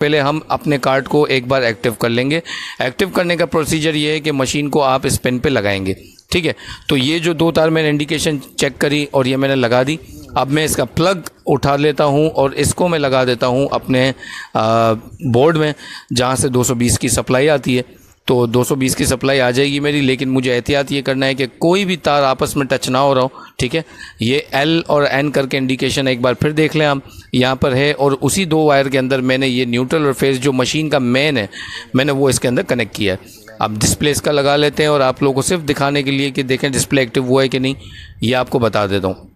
पहले हम अपने कार्ड को एक बार एक्टिव कर लेंगे। एक्टिव करने का प्रोसीजर ये है कि मशीन को आप स्पिन पे लगाएंगे, ठीक है। तो ये जो 2 तार मैंने इंडिकेशन चेक करी और ये मैंने लगा दी। अब मैं इसका प्लग उठा लेता हूँ और इसको मैं लगा देता हूँ अपने बोर्ड में, जहाँ से 220 की सप्लाई आती है। तो 220 की सप्लाई आ जाएगी मेरी, लेकिन मुझे एहतियात ये करना है कि कोई भी तार आपस में टच ना हो रहा हो, ठीक है। ये L और N करके इंडिकेशन एक बार फिर देख लें आप, यहाँ पर है। और उसी 2 वायर के अंदर मैंने ये न्यूट्रल और फेस जो मशीन का मेन है, मैंने वो इसके अंदर कनेक्ट किया है। अब डिस्प्ले इसका लगा लेते हैं और आप लोगों को सिर्फ दिखाने के लिए कि देखें डिस्प्ले एक्टिव हुआ है कि नहीं, ये आपको बता देता हूँ।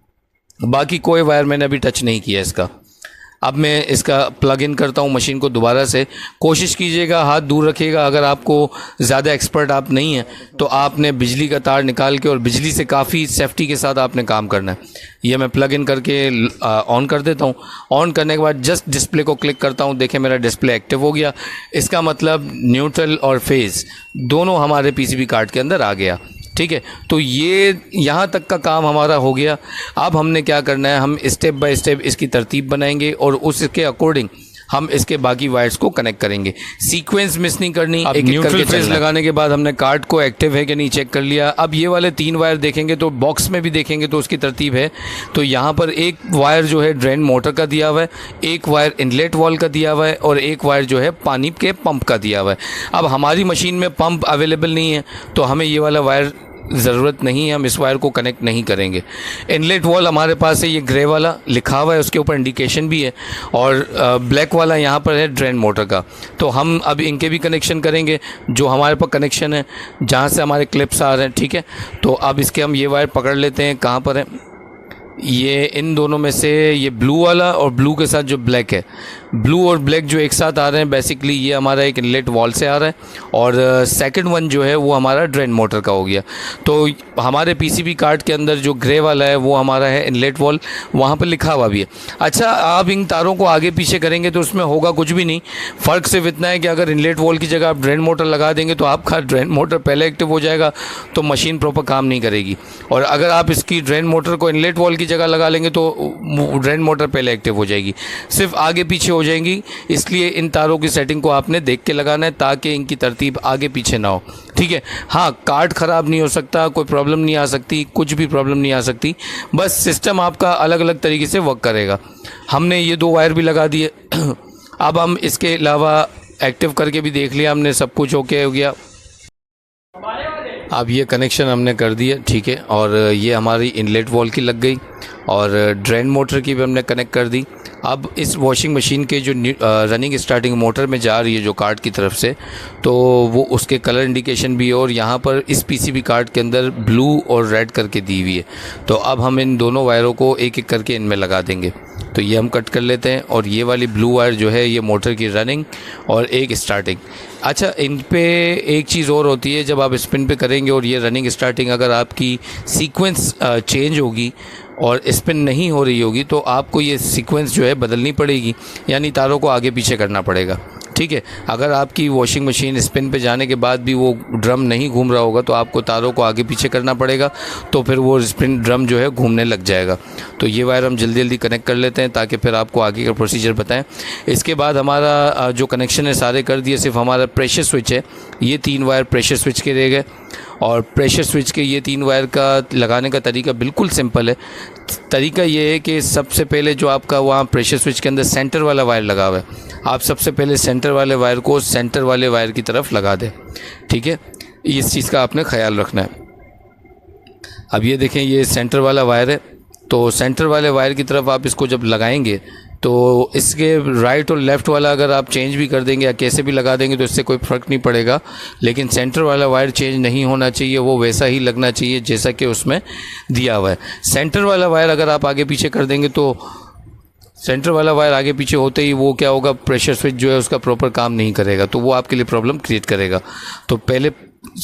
बाकी कोई वायर मैंने अभी टच नहीं किया इसका। अब मैं इसका प्लग इन करता हूँ मशीन को दोबारा से। कोशिश कीजिएगा हाथ दूर रखिएगा, अगर आपको ज़्यादा एक्सपर्ट आप नहीं हैं तो आपने बिजली का तार निकाल के और बिजली से काफ़ी सेफ्टी के साथ आपने काम करना है। ये मैं प्लग इन करके ऑन कर देता हूँ। ऑन करने के बाद जस्ट डिस्प्ले को क्लिक करता हूँ, देखें मेरा डिस्प्ले एक्टिव हो गया। इसका मतलब न्यूट्रल और फेज़ दोनों हमारे पीसीबी कार्ड के अंदर आ गया, ठीक है। तो ये यहाँ तक का काम हमारा हो गया। अब हमने क्या करना है, हम स्टेप बाय स्टेप इसकी तरतीब बनाएंगे और उसके अकॉर्डिंग हम इसके बाकी वायर्स को कनेक्ट करेंगे। सीक्वेंस मिस नहीं करनी। अब एक न्यूट्रल फेज लगाने के बाद हमने कार्ड को एक्टिव है कि नहीं चेक कर लिया। अब ये वाले 3 वायर देखेंगे तो बॉक्स में भी देखेंगे तो उसकी तरतीब है। तो यहाँ पर एक वायर जो है ड्रेन मोटर का दिया हुआ है, एक वायर इनलेट वॉल का दिया हुआ है और एक वायर जो है पानी के पंप का दिया हुआ है। अब हमारी मशीन में पंप अवेलेबल नहीं है तो हमें ये वाला वायर ज़रूरत नहीं है, हम इस वायर को कनेक्ट नहीं करेंगे। इनलेट वॉल हमारे पास है, ये ग्रे वाला लिखा हुआ है, उसके ऊपर इंडिकेशन भी है। और ब्लैक वाला यहाँ पर है ड्रेन मोटर का। तो हम अब इनके भी कनेक्शन करेंगे, जो हमारे पास कनेक्शन है जहाँ से हमारे क्लिप्स आ रहे हैं, ठीक है। तो अब इसके हम ये वायर पकड़ लेते हैं, कहाँ पर है ये, इन दोनों में से ये ब्लू वाला और ब्लू के साथ जो ब्लैक है, ब्लू और ब्लैक जो एक साथ आ रहे हैं, बेसिकली ये हमारा एक इनलेट वॉल से आ रहा है और सेकंड वन जो है वो हमारा ड्रेन मोटर का हो गया। तो हमारे पीसीबी कार्ड के अंदर जो ग्रे वाला है वो हमारा है इनलेट वॉल, वहाँ पर लिखा हुआ भी है। अच्छा, आप इन तारों को आगे पीछे करेंगे तो उसमें होगा कुछ भी नहीं। फ़र्क सिर्फ इतना है कि अगर इनलेट वॉल की जगह आप ड्रेन मोटर लगा देंगे तो आपका ड्रेन मोटर पहले एक्टिव हो जाएगा तो मशीन प्रॉपर काम नहीं करेगी। और अगर आप इसकी ड्रेन मोटर को इनलेट वॉल की जगह लगा लेंगे तो ड्रेन मोटर पहले एक्टिव हो जाएगी, सिर्फ आगे पीछे हो जाएंगी। इसलिए इन तारों की सेटिंग को आपने देख के लगाना है ताकि इनकी तरतीब आगे पीछे ना हो, ठीक है। हाँ, कार्ड ख़राब नहीं हो सकता, कोई प्रॉब्लम नहीं आ सकती, कुछ भी प्रॉब्लम नहीं आ सकती, बस सिस्टम आपका अलग अलग तरीके से वर्क करेगा। हमने ये 2 वायर भी लगा दिए। अब हम इसके अलावा एक्टिव करके भी देख लिया हमने, सब कुछ ओके हो गया। अब ये कनेक्शन हमने कर दिया, ठीक है। और ये हमारी इनलेट वॉल की लग गई और ड्रेन मोटर की भी हमने कनेक्ट कर दी। अब इस वॉशिंग मशीन के जो रनिंग स्टार्टिंग मोटर में जा रही है जो कार्ड की तरफ से, तो वो उसके कलर इंडिकेशन भी है और यहाँ पर इस पीसीबी कार्ड के अंदर ब्लू और रेड करके दी हुई है। तो अब हम इन दोनों वायरों को एक एक करके इनमें लगा देंगे। तो ये हम कट कर लेते हैं और ये वाली ब्लू वायर जो है ये मोटर की रनिंग और एक स्टार्टिंग। अच्छा, इन पे एक चीज़ और होती है, जब आप स्पिन पे करेंगे और ये रनिंग स्टार्टिंग अगर आपकी सीक्वेंस चेंज होगी और स्पिन नहीं हो रही होगी तो आपको ये सीक्वेंस जो है बदलनी पड़ेगी, यानी तारों को आगे पीछे करना पड़ेगा, ठीक है। अगर आपकी वॉशिंग मशीन स्पिन पे जाने के बाद भी वो ड्रम नहीं घूम रहा होगा तो आपको तारों को आगे पीछे करना पड़ेगा, तो फिर वो स्पिन ड्रम जो है घूमने लग जाएगा। तो ये वायर हम जल्दी जल्दी कनेक्ट कर लेते हैं ताकि फिर आपको आगे का प्रोसीजर बताएं। इसके बाद हमारा जो कनेक्शन है सारे कर दिए, सिर्फ हमारा प्रेशर स्विच है, ये 3 वायर प्रेशर स्विच के रह गए। और प्रेशर स्विच के ये 3 वायर का लगाने का तरीका बिल्कुल सिंपल है। तरीका ये है कि सबसे पहले जो आपका वहाँ प्रेशर स्विच के अंदर सेंटर वाला वायर लगा हुआ है, आप सबसे पहले सेंटर वाले वायर को सेंटर वाले वायर की तरफ लगा दें, ठीक है। इस चीज़ का आपने ख्याल रखना है। अब ये देखें, ये सेंटर वाला वायर है, तो सेंटर वाले वायर की तरफ आप इसको जब लगाएंगे तो इसके राइट और लेफ़्ट वाला अगर आप चेंज भी कर देंगे या कैसे भी लगा देंगे तो इससे कोई फ़र्क नहीं पड़ेगा, लेकिन सेंटर वाला वायर चेंज नहीं होना चाहिए, वो वैसा ही लगना चाहिए जैसा कि उसमें दिया हुआ है। सेंटर वाला वायर अगर आप आगे पीछे कर देंगे तो सेंटर वाला वायर आगे पीछे होते ही वो क्या होगा, प्रेशर स्विच जो है उसका प्रॉपर काम नहीं करेगा, तो वो आपके लिए प्रॉब्लम क्रिएट करेगा। तो पहले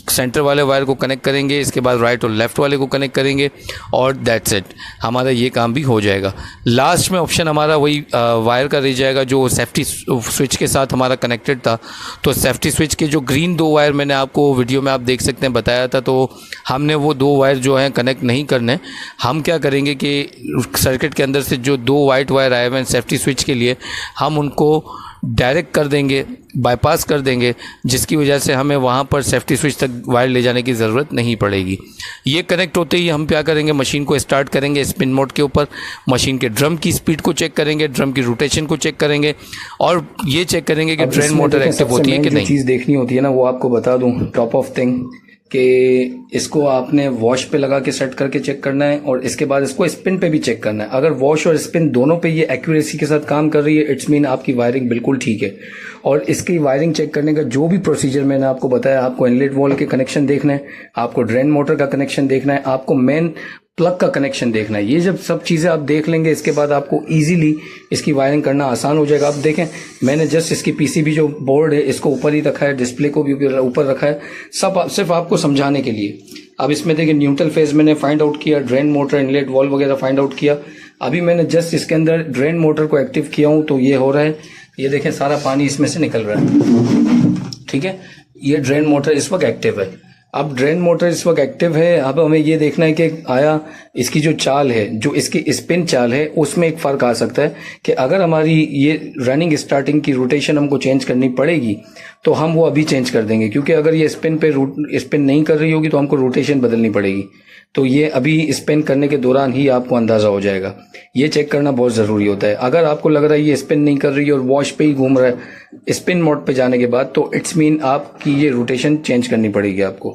सेंटर वाले वायर को कनेक्ट करेंगे, इसके बाद राइट और लेफ़्ट वाले को कनेक्ट करेंगे और दैट्स इट, हमारा ये काम भी हो जाएगा। लास्ट में ऑप्शन हमारा वही वायर का रह जाएगा जो सेफ्टी स्विच के साथ हमारा कनेक्टेड था। तो सेफ्टी स्विच के जो ग्रीन 2 वायर मैंने आपको वीडियो में आप देख सकते हैं बताया था, तो हमने वो 2 वायर जो हैं कनेक्ट नहीं करने। हम क्या करेंगे कि सर्किट के अंदर से जो 2 वाइट वायर आए हुए हैं सेफ्टी स्विच के लिए, हम उनको डायरेक्ट कर देंगे, बाईपास कर देंगे, जिसकी वजह से हमें वहाँ पर सेफ्टी स्विच तक वायर ले जाने की ज़रूरत नहीं पड़ेगी। ये कनेक्ट होते ही हम क्या करेंगे, मशीन को स्टार्ट करेंगे स्पिन मोड के ऊपर, मशीन के ड्रम की स्पीड को चेक करेंगे, ड्रम की रोटेशन को चेक करेंगे और ये चेक करेंगे कि ड्रेन मोटर एक्टिव होती है कि नहीं। चीज़ देखनी होती है ना, वो आपको बता दूं टॉप ऑफ थिंग कि इसको आपने वॉश पे लगा के सेट करके चेक करना है और इसके बाद इसको स्पिन पे भी चेक करना है। अगर वॉश और स्पिन दोनों पे ये एक्यूरेसी के साथ काम कर रही है, इट्स मीन आपकी वायरिंग बिल्कुल ठीक है। और इसकी वायरिंग चेक करने का जो भी प्रोसीजर मैंने आपको बताया, आपको इनलेट वॉल के कनेक्शन देखना है, आपको ड्रेन मोटर का कनेक्शन देखना है, आपको मेन प्लग का कनेक्शन देखना है। ये जब सब चीज़ें आप देख लेंगे, इसके बाद आपको इजीली इसकी वायरिंग करना आसान हो जाएगा। आप देखें, मैंने जस्ट इसकी पीसीबी जो बोर्ड है इसको ऊपर ही रखा है, डिस्प्ले को भी ऊपर रखा है, सब सिर्फ आपको समझाने के लिए। अब इसमें देखिए न्यूट्रल फेज मैंने फाइंड आउट किया, ड्रेन मोटर इनलेट वॉल वगैरह फाइंड आउट किया। अभी मैंने जस्ट इसके अंदर ड्रेन मोटर को एक्टिव किया हूँ तो ये हो रहा है, ये देखें सारा पानी इसमें से निकल रहा है। ठीक है, ये ड्रेन मोटर इस वक्त एक्टिव है। अब ड्रेन मोटर इस वक्त एक्टिव है। अब हमें ये देखना है कि आया इसकी जो चाल है, जो इसकी स्पिन चाल है, उसमें एक फ़र्क आ सकता है कि अगर हमारी ये रनिंग स्टार्टिंग की रोटेशन हमको चेंज करनी पड़ेगी तो हम वो अभी चेंज कर देंगे, क्योंकि अगर ये स्पिन नहीं कर रही होगी तो हमको रोटेशन बदलनी पड़ेगी। तो ये अभी स्पिन करने के दौरान ही आपको अंदाज़ा हो जाएगा। ये चेक करना बहुत ज़रूरी होता है। अगर आपको लग रहा है ये स्पिन नहीं कर रही है और वॉश पे ही घूम रहा है स्पिन मोड पे जाने के बाद, तो इट्स मीन आपकी ये रोटेशन चेंज करनी पड़ेगी आपको।